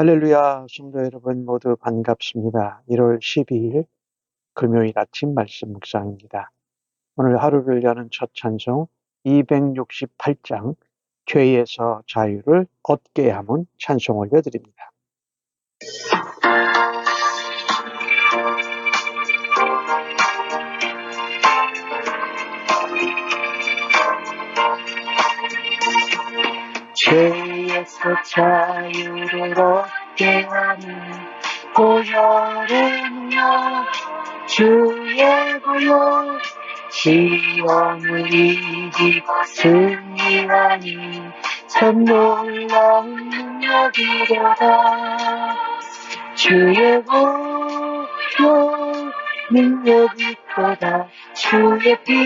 할렐루야, 성도 여러분 모두 반갑습니다. 1월 12일 금요일 아침 말씀 묵상입니다. 오늘 하루를 여는 첫 찬송 268장 죄에서 자유를 얻게 함은 찬송 올려드립니다. 죄에서 자유를 얻게 하는 보혈의 능력 주의 보혈 시험을 이기고 승리하니 참 놀라운 능력이로다. 주의 보혈 능력이 크다. 주의 피로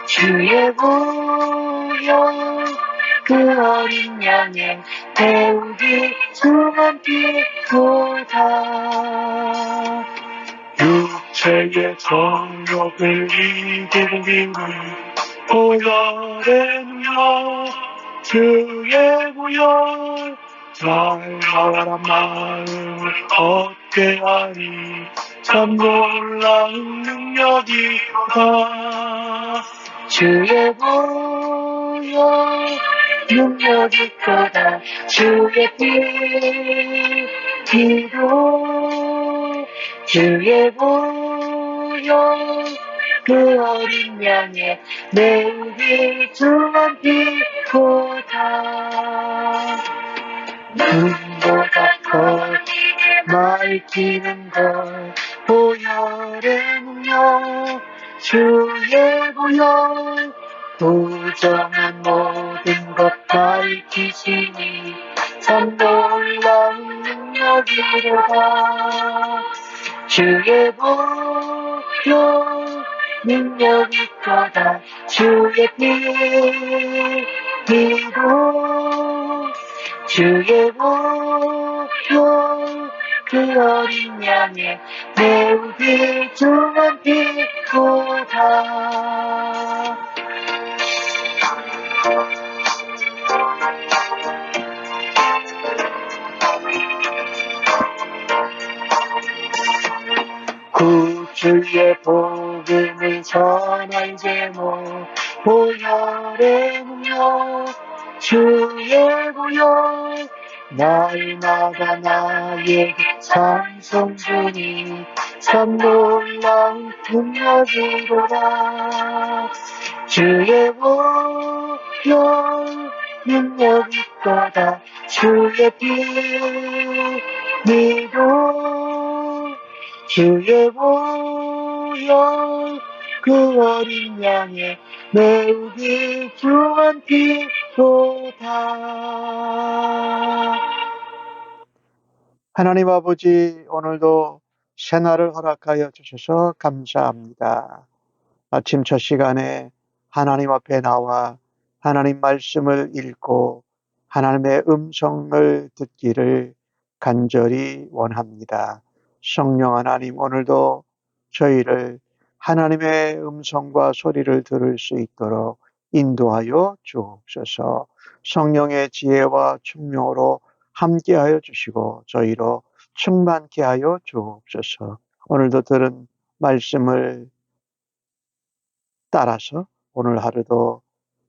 주의 보혈 그 어린 양의 배우기 중한 피보다 육체의 정욕을 이기는 보혈의 능력 주의 보혈 자유한 마음을 얻게 하니 참 놀라운 능력이다. 주의 보혈 능력이 크다. 주의 피로 주의 보혈 그 어린 양의 매우 귀중한 피보다 눈보다 더 맑히는 것 보혈의 능력 주의 보혈 부정한 모든 것 밝히시니 참 놀라운 능력이로다. 주의 보혈 능력이 크다. 주의 피로 주의 보혈 그 어린 양의 매우 귀중한 피보다 구주의 복음을 전할 제목 보혈의 능력 주의 보혈 날마다 나에게 찬송 주니 참 놀라운 능력이로다. 주의 보혈 능력이 크다. 주의 피로 주의 보혈 그 어린 양의 매우 귀중한 피보다. 하나님 아버지, 오늘도 새날을 허락하여 주셔서 감사합니다. 아침 첫 시간에 하나님 앞에 나와 하나님 말씀을 읽고 하나님의 음성을 듣기를 간절히 원합니다. 성령 하나님, 오늘도 저희를 하나님의 음성과 소리를 들을 수 있도록 인도하여 주옵소서. 성령의 지혜와 총명으로 함께하여 주시고 저희로 충만케 하여 주옵소서. 오늘도 들은 말씀을 따라서 오늘 하루도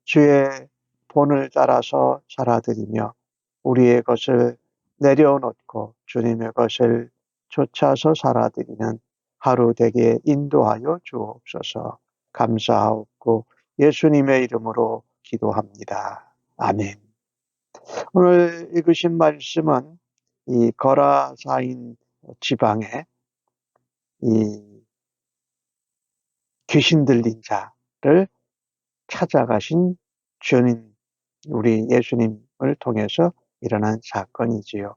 주의 본을 따라서 살아드리며 우리의 것을 내려놓고 주님의 것을 쫓아서 살아드리는 하루 되게 인도하여 주옵소서. 감사하옵고 예수님의 이름으로 기도합니다. 아멘. 오늘 읽으신 말씀은 이 거라사인 지방에 이 귀신 들린 자를 찾아가신 주님, 우리 예수님을 통해서 일어난 사건이지요.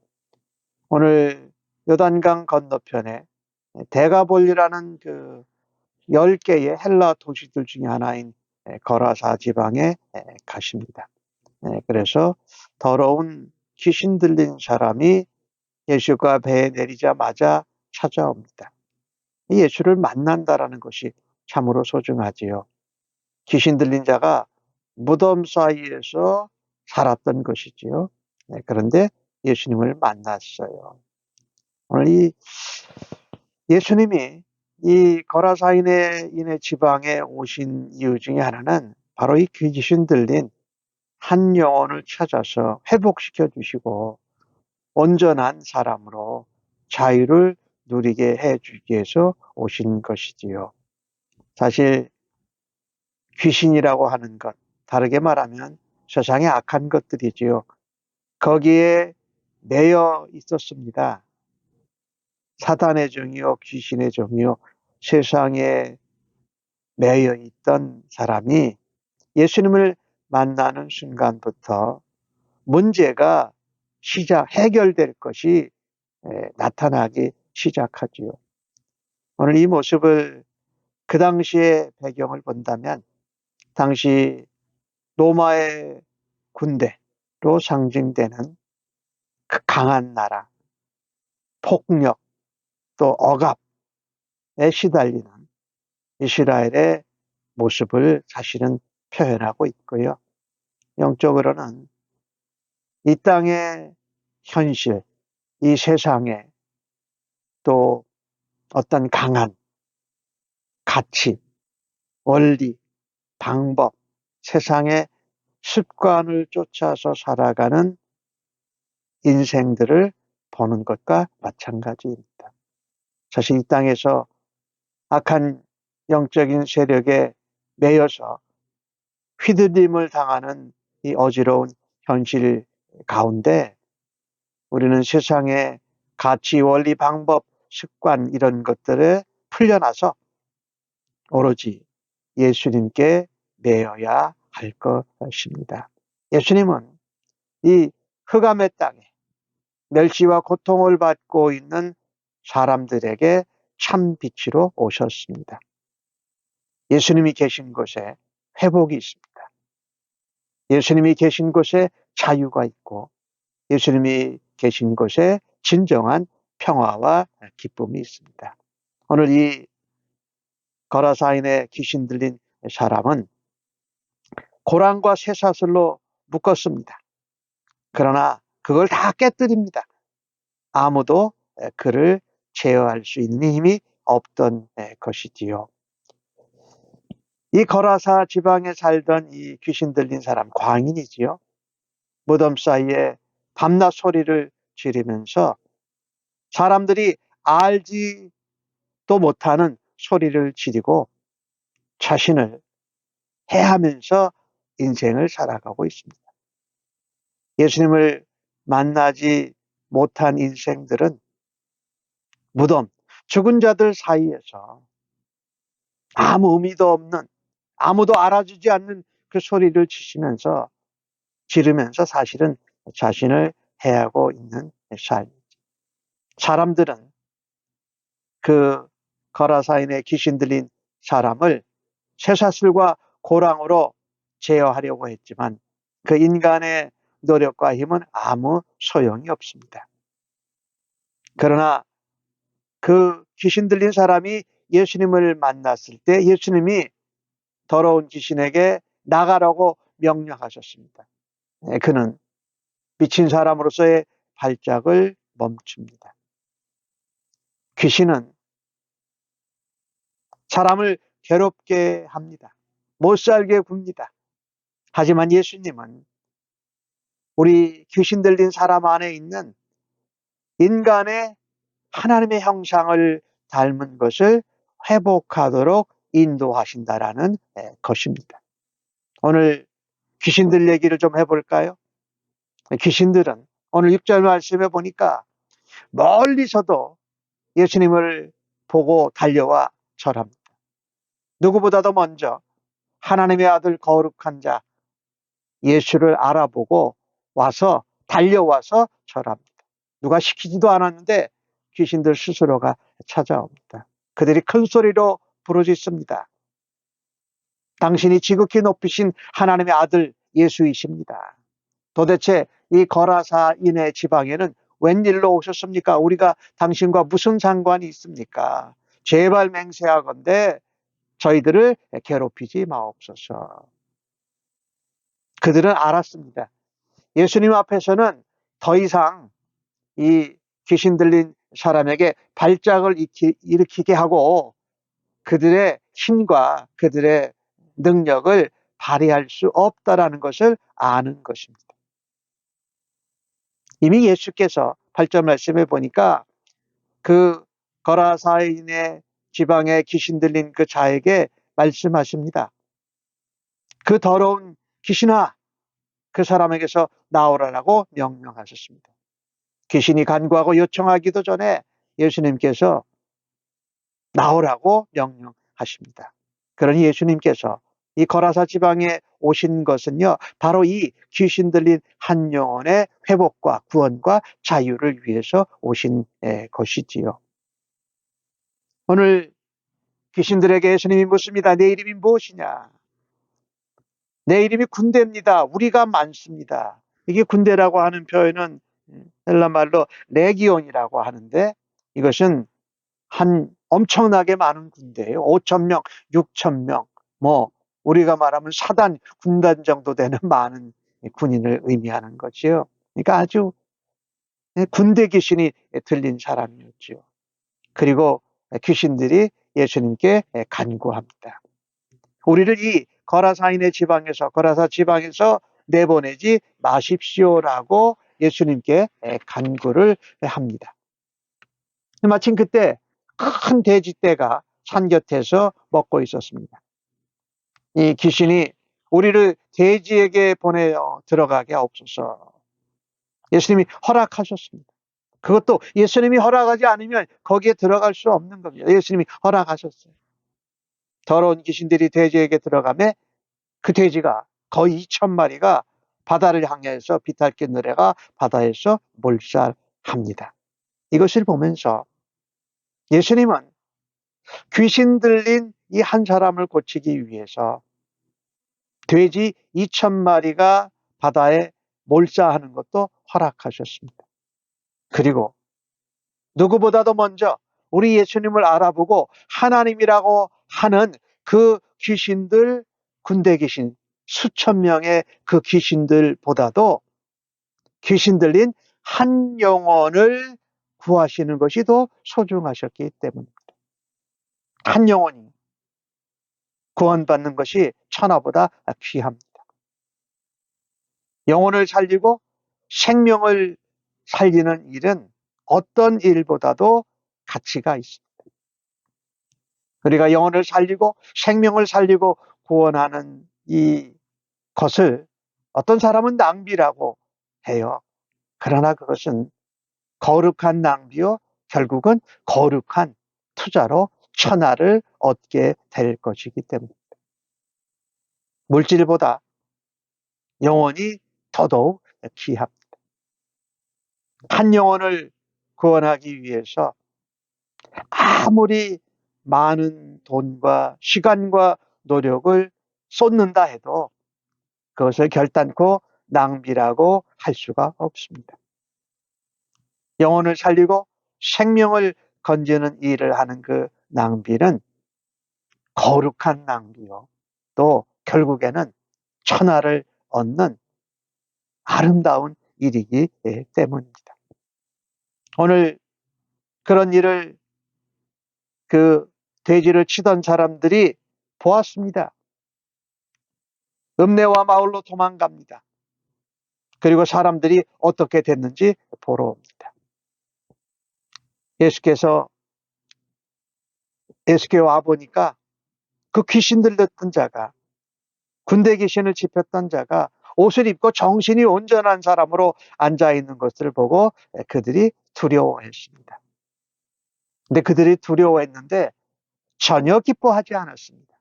오늘 요단강 건너편에 데가볼리라는 그 10개의 헬라 도시들 중에 하나인 거라사 지방에 가십니다. 그래서 더러운 귀신 들린 사람이 예수가 배에 내리자마자 찾아옵니다. 예수를 만난다라는 것이 참으로 소중하지요. 귀신 들린 자가 무덤 사이에서 살았던 것이지요. 네, 그런데 예수님을 만났어요. 오늘 이 예수님이 이 거라사인의 지방에 오신 이유 중에 하나는 바로 이 귀신 들린 한 영혼을 찾아서 회복시켜 주시고 온전한 사람으로 자유를 누리게 해 주기 위해서 오신 것이지요. 사실 귀신이라고 하는 것, 다르게 말하면 세상의 악한 것들이지요. 거기에 매여 있었습니다. 사단의 종이요, 귀신의 종이요, 세상에 매여 있던 사람이 예수님을 만나는 순간부터 문제가 해결될 것이 나타나기 시작하지요. 오늘 이 모습을 그 당시의 배경을 본다면 당시 로마의 군대로 상징되는 그 강한 나라, 폭력, 또 억압에 시달리는 이스라엘의 모습을 사실은 표현하고 있고요. 영적으로는 이 땅의 현실, 이 세상에 또 어떤 강한 가치, 원리, 방법, 세상의 습관을 쫓아서 살아가는 인생들을 보는 것과 마찬가지입니다. 사실 이 땅에서 악한 영적인 세력에 매여서 휘둘림을 당하는 이 어지러운 현실 가운데 우리는 세상의 가치, 원리, 방법, 습관 이런 것들에 풀려나서 오로지 예수님께 매여야 할 것입니다. 예수님은 이 흑암의 땅에 멸시와 고통을 받고 있는 사람들에게 참 빛으로 오셨습니다. 예수님이 계신 곳에 회복이 있습니다. 예수님이 계신 곳에 자유가 있고 예수님이 계신 곳에 진정한 평화와 기쁨이 있습니다. 오늘 이 거라사인의 귀신 들린 사람은 고랑과 쇠사슬로 묶었습니다. 그러나 그걸 다 깨뜨립니다. 아무도 그를 제어할 수 있는 힘이 없던 것이지요. 이 거라사 지방에 살던 이 귀신 들린 사람, 광인이지요. 무덤 사이에 밤낮 소리를 지르면서 사람들이 알지도 못하는 소리를 지르고 자신을 해하면서 인생을 살아가고 있습니다. 예수님을 만나지 못한 인생들은 무덤, 죽은 자들 사이에서 아무 의미도 없는, 아무도 알아주지 않는 그 소리를 지르면서 사실은 자신을 해하고 있는 삶. 사람들은 그 거라사인의 귀신 들린 사람을 쇠사슬과 고랑으로 제어하려고 했지만 그 인간의 노력과 힘은 아무 소용이 없습니다. 그러나 그 귀신 들린 사람이 예수님을 만났을 때 예수님이 더러운 귀신에게 나가라고 명령하셨습니다. 그는 미친 사람으로서의 발작을 멈춥니다. 귀신은 사람을 괴롭게 합니다. 못 살게 굽니다. 하지만 예수님은 우리 귀신 들린 사람 안에 있는 인간의 하나님의 형상을 닮은 것을 회복하도록 인도하신다라는 것입니다. 오늘 귀신들 얘기를 좀 해볼까요? 귀신들은 오늘 6절 말씀에 보니까 멀리서도 예수님을 보고 달려와 절합니다. 누구보다도 먼저 하나님의 아들 거룩한 자 예수를 알아보고 달려와서 절합니다. 누가 시키지도 않았는데 귀신들 스스로가 찾아옵니다. 그들이 큰 소리로 부르짖습니다. 당신이 지극히 높이신 하나님의 아들 예수이십니다. 도대체 이 거라사인의 지방에는 웬일로 오셨습니까? 우리가 당신과 무슨 상관이 있습니까? 제발 맹세하건대 저희들을 괴롭히지 마옵소서. 그들은 알았습니다. 예수님 앞에서는 더 이상 이 귀신 들린 사람에게 발작을 일으키게 하고 그들의 힘과 그들의 능력을 발휘할 수 없다라는 것을 아는 것입니다. 이미 예수께서 8절 말씀에 보니까 그 거라사인의 지방에 귀신 들린 그 자에게 말씀하십니다. 그 더러운 귀신아, 그 사람에게서 나오라라고 명령하셨습니다. 귀신이 간구하고 요청하기도 전에 예수님께서 나오라고 명령하십니다. 그러니 예수님께서 이 거라사 지방에 오신 것은요, 바로 이 귀신 들린 한 영혼의 회복과 구원과 자유를 위해서 오신 것이지요. 오늘 귀신들에게 예수님이 묻습니다. 내 이름이 무엇이냐? 내 이름이 군대입니다. 우리가 많습니다. 이게 군대라고 하는 표현은 헬라 말로 레기온이라고 하는데 이것은 한 엄청나게 많은 군대예요. 5,000명, 6,000명, 뭐 우리가 말하면 사단, 군단 정도 되는 많은 군인을 의미하는 거지요. 그러니까 아주 군대 귀신이 들린 사람이었죠. 그리고 귀신들이 예수님께 간구합니다. 우리를 이 거라사인의 지방에서, 거라사 지방에서 내보내지 마십시오라고 예수님께 간구를 합니다. 마침 그때 큰 돼지떼가 산 곁에서 먹고 있었습니다. 이 귀신이 우리를 돼지에게 보내어 들어가게 하옵소서. 예수님이 허락하셨습니다. 그것도 예수님이 허락하지 않으면 거기에 들어갈 수 없는 겁니다. 예수님이 허락하셨어요. 더러운 귀신들이 돼지에게 들어가매 그 돼지가 거의 2,000마리가 바다를 향해서 비탈길 노래가 바다에서 몰살합니다. 이것을 보면서 예수님은 귀신 들린 이 한 사람을 고치기 위해서 돼지 2,000마리가 바다에 몰사하는 것도 허락하셨습니다. 그리고 누구보다도 먼저 우리 예수님을 알아보고 하나님이라고 하는 그 귀신들, 군대 귀신, 수천 명의 그 귀신들보다도 귀신 들린 한 영혼을 구하시는 것이 더 소중하셨기 때문입니다. 한 영혼이 구원받는 것이 천하보다 귀합니다. 영혼을 살리고 생명을 살리는 일은 어떤 일보다도 가치가 있습니다. 우리가 영혼을 살리고 생명을 살리고 구원하는 이 것을 어떤 사람은 낭비라고 해요. 그러나 그것은 거룩한 낭비요, 결국은 거룩한 투자로 천하를 얻게 될 것이기 때문입니다. 물질보다 영혼이 더더욱 귀합니다. 한 영혼을 구원하기 위해서 아무리 많은 돈과 시간과 노력을 쏟는다 해도 그것을 결단코 낭비라고 할 수가 없습니다. 영혼을 살리고 생명을 건지는 일을 하는 그 낭비는 거룩한 낭비요. 또 결국에는 천하를 얻는 아름다운 일이기 때문입니다. 오늘 그런 일을 그 돼지를 치던 사람들이 보았습니다. 읍내와 마을로 도망갑니다. 그리고 사람들이 어떻게 됐는지 보러 옵니다. 예수께 와보니까 그 귀신 들렸던 자가, 군대 귀신을 짚었던 자가 옷을 입고 정신이 온전한 사람으로 앉아있는 것을 보고 그들이 두려워했습니다. 근데 그들이 두려워했는데 전혀 기뻐하지 않았습니다.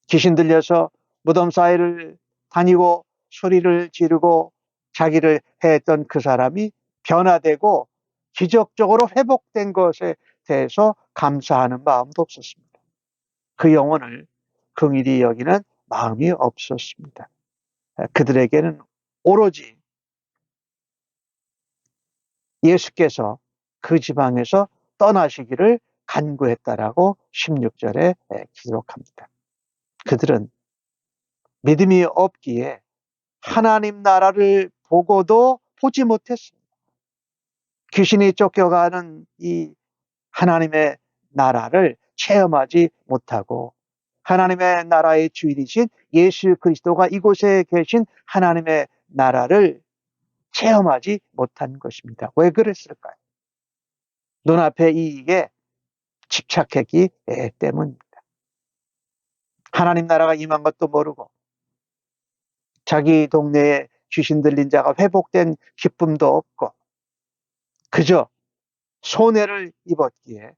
귀신 들려서 무덤 사이를 다니고 소리를 지르고 자기를 해했던 그 사람이 변화되고 기적적으로 회복된 것에 대해서 감사하는 마음도 없었습니다. 그 영혼을 긍휼히 여기는 마음이 없었습니다. 그들에게는 오로지 예수께서 그 지방에서 떠나시기를 간구했다라고 16절에 기록합니다. 그들은 믿음이 없기에 하나님 나라를 보고도 보지 못했습니다. 귀신이 쫓겨가는 이 하나님의 나라를 체험하지 못하고 하나님의 나라의 주인이신 예수 그리스도가 이곳에 계신 하나님의 나라를 체험하지 못한 것입니다. 왜 그랬을까요? 눈앞의 이익에 집착했기 때문입니다. 하나님 나라가 임한 것도 모르고 자기 동네에 귀신 들린 자가 회복된 기쁨도 없고 그저 손해를 입었기에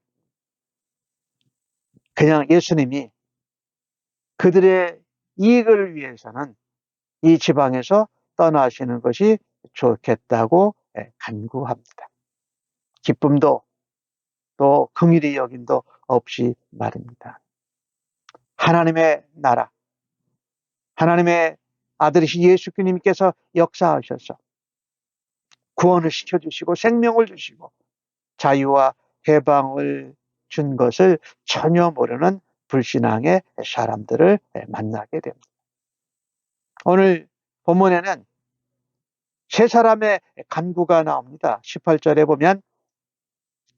그냥 예수님이 그들의 이익을 위해서는 이 지방에서 떠나시는 것이 좋겠다고 간구합니다. 기쁨도 또 긍휼히 여김도 없이 말입니다. 하나님의 나라, 하나님의 아들이신 예수 그리스도님께서 역사하셔서 구원을 시켜주시고 생명을 주시고 자유와 해방을 준 것을 전혀 모르는 불신앙의 사람들을 만나게 됩니다. 오늘 본문에는 세 사람의 간구가 나옵니다. 18절에 보면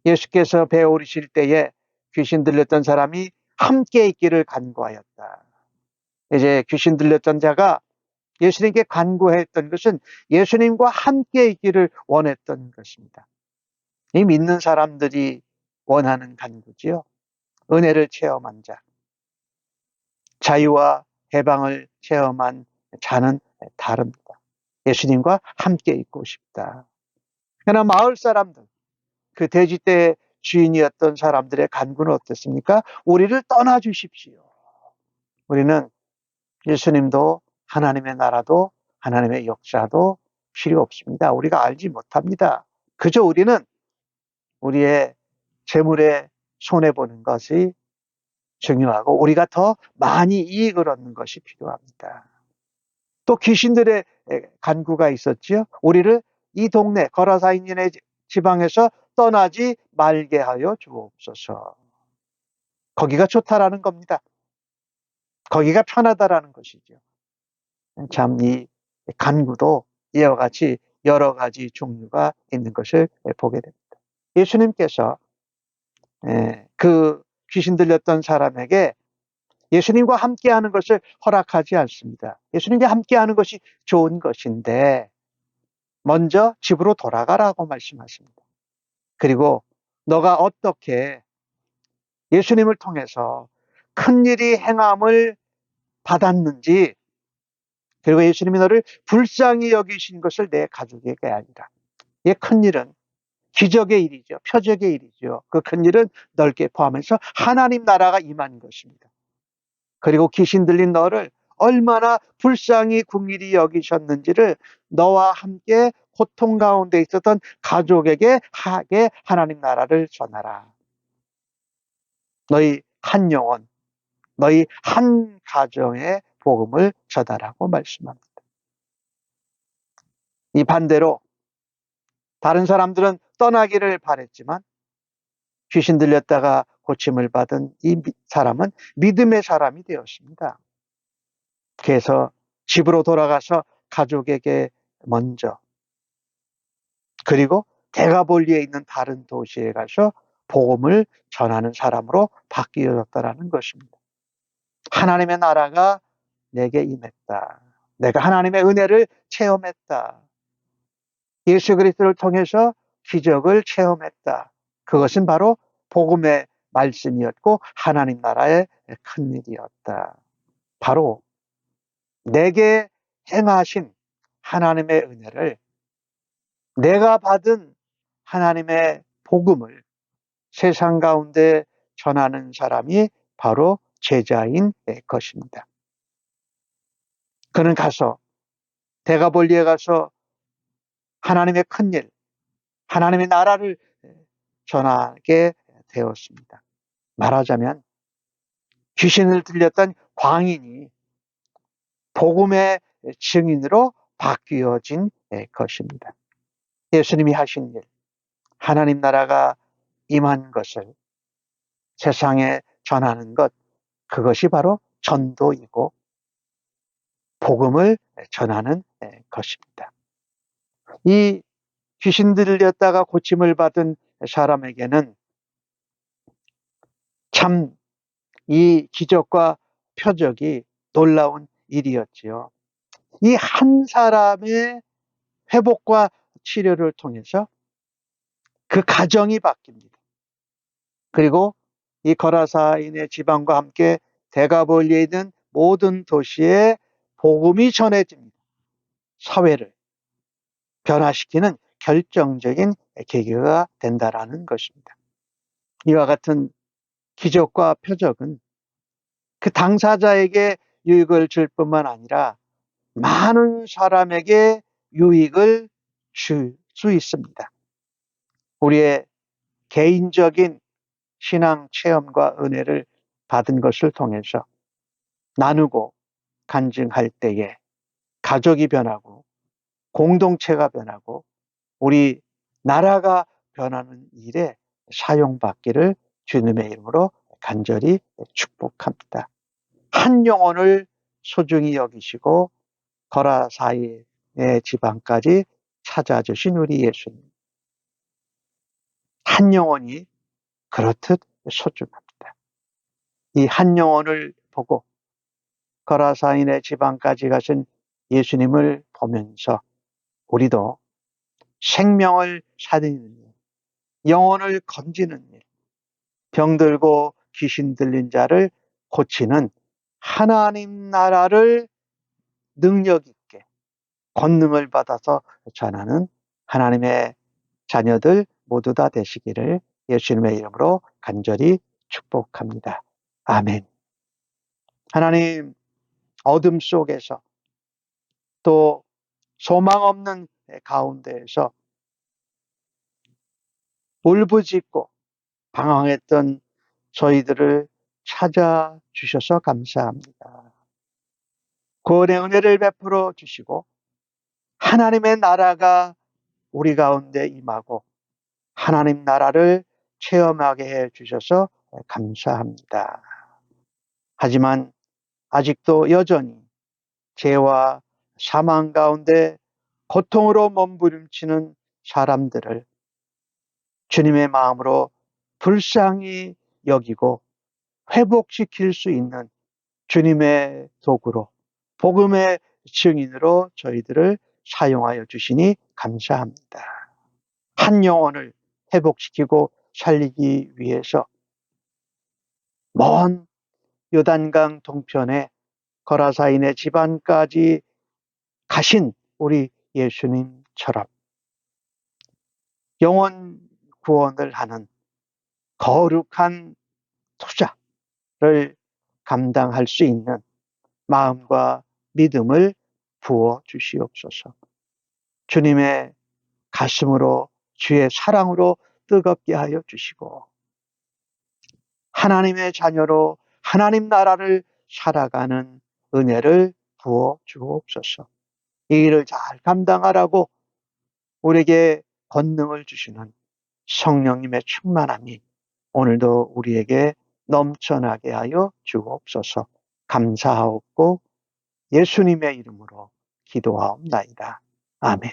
예수께서 배에 오르실 때에 귀신 들렸던 사람이 함께 있기를 간구하였다. 이제 귀신 들렸던 자가 예수님께 간구했던 것은 예수님과 함께 있기를 원했던 것입니다. 이 믿는 사람들이 원하는 간구지요. 은혜를 체험한 자, 자유와 해방을 체험한 자는 다릅니다. 예수님과 함께 있고 싶다. 그러나 마을 사람들, 그 돼지떼의 주인이었던 사람들의 간구는 어떻습니까? 우리를 떠나 주십시오. 우리는 예수님도 하나님의 나라도 하나님의 역사도 필요 없습니다. 우리가 알지 못합니다. 그저 우리는 우리의 재물에 손해보는 것이 중요하고 우리가 더 많이 이익을 얻는 것이 필요합니다. 또 귀신들의 간구가 있었지요. 우리를 이 동네 거라사인의 지방에서 떠나지 말게 하여 주옵소서. 거기가 좋다라는 겁니다. 거기가 편하다라는 것이죠. 참 이 간구도 이와 같이 여러 가지 종류가 있는 것을 보게 됩니다. 예수님께서 그 귀신 들렸던 사람에게 예수님과 함께하는 것을 허락하지 않습니다. 예수님과 함께하는 것이 좋은 것인데 먼저 집으로 돌아가라고 말씀하십니다. 그리고 너가 어떻게 예수님을 통해서 큰일이 행함을 받았는지 그리고 예수님이 너를 불쌍히 여기신 것을 내 가족에게 알리라. 이 큰일은 기적의 일이죠. 표적의 일이죠. 그 큰일은 넓게 포함해서 하나님 나라가 임한 것입니다. 그리고 귀신 들린 너를 얼마나 불쌍히 긍휼히 여기셨는지를 너와 함께 고통 가운데 있었던 가족에게 하게 하나님 나라를 전하라. 너희 한 영혼, 너희 한 가정의 복음을 전하라고 말씀합니다. 이 반대로 다른 사람들은 떠나기를 바랬지만 귀신 들렸다가 고침을 받은 이 사람은 믿음의 사람이 되었습니다. 그래서 집으로 돌아가서 가족에게 먼저 그리고 데가볼리에 있는 다른 도시에 가서 복음을 전하는 사람으로 바뀌어졌다는 것입니다. 하나님의 나라가 내게 임했다. 내가 하나님의 은혜를 체험했다. 예수 그리스도를 통해서 기적을 체험했다. 그것은 바로 복음의 말씀이었고 하나님 나라의 큰일이었다. 바로 내게 행하신 하나님의 은혜를 내가 받은 하나님의 복음을 세상 가운데 전하는 사람이 바로 제자인 것입니다. 그는 가서 데가볼리에 가서 하나님의 큰일, 하나님의 나라를 전하게 되었습니다. 말하자면 귀신을 들렸던 광인이 복음의 증인으로 바뀌어진 것입니다. 예수님이 하신 일, 하나님 나라가 임한 것을 세상에 전하는 것, 그것이 바로 전도이고 복음을 전하는 것입니다. 이 귀신 들렸다가 고침을 받은 사람에게는 참 이 기적과 표적이 놀라운 일이었지요. 이 한 사람의 회복과 치료를 통해서 그 가정이 바뀝니다. 그리고 이 거라사인의 지방과 함께 대가볼리에 있는 모든 도시에 복음이 전해집니다. 사회를 변화시키는 결정적인 계기가 된다라는 것입니다. 이와 같은 기적과 표적은 그 당사자에게 유익을 줄 뿐만 아니라 많은 사람에게 유익을 줄 수 있습니다. 우리의 개인적인 신앙 체험과 은혜를 받은 것을 통해서 나누고 간증할 때에 가족이 변하고 공동체가 변하고 우리 나라가 변하는 일에 사용받기를 주님의 이름으로 간절히 축복합니다. 한 영혼을 소중히 여기시고 거라사이의 지방까지 찾아주신 우리 예수님. 한 영혼이 그렇듯 소중합니다. 이 한 영혼을 보고 거라사인의 지방까지 가신 예수님을 보면서 우리도 생명을 살리는 일, 영혼을 건지는 일, 병들고 귀신 들린 자를 고치는 하나님 나라를 능력 있게 권능을 받아서 전하는 하나님의 자녀들 모두 다 되시기를 예수님의 이름으로 간절히 축복합니다. 아멘. 하나님, 어둠 속에서 또 소망 없는 가운데에서 울부짖고 방황했던 저희들을 찾아주셔서 감사합니다. 구원의 은혜를 베풀어 주시고 하나님의 나라가 우리 가운데 임하고 하나님 나라를 체험하게 해 주셔서 감사합니다. 하지만 아직도 여전히 죄와 사망 가운데 고통으로 몸부림치는 사람들을 주님의 마음으로 불쌍히 여기고 회복시킬 수 있는 주님의 도구로 복음의 증인으로 저희들을 사용하여 주시니 감사합니다. 한 영혼을 회복시키고 살리기 위해서 먼 요단강 동편에 거라사인의 집안까지 가신 우리 예수님처럼 영혼 구원을 하는 거룩한 투자를 감당할 수 있는 마음과 믿음을 부어 주시옵소서. 주님의 가슴으로 주의 사랑으로 뜨겁게 하여 주시고 하나님의 자녀로 하나님 나라를 살아가는 은혜를 부어 주옵소서. 이 일을 잘 감당하라고 우리에게 권능을 주시는 성령님의 충만함이 오늘도 우리에게 넘쳐나게 하여 주옵소서. 감사하옵고 예수님의 이름으로 기도하옵나이다. 아멘.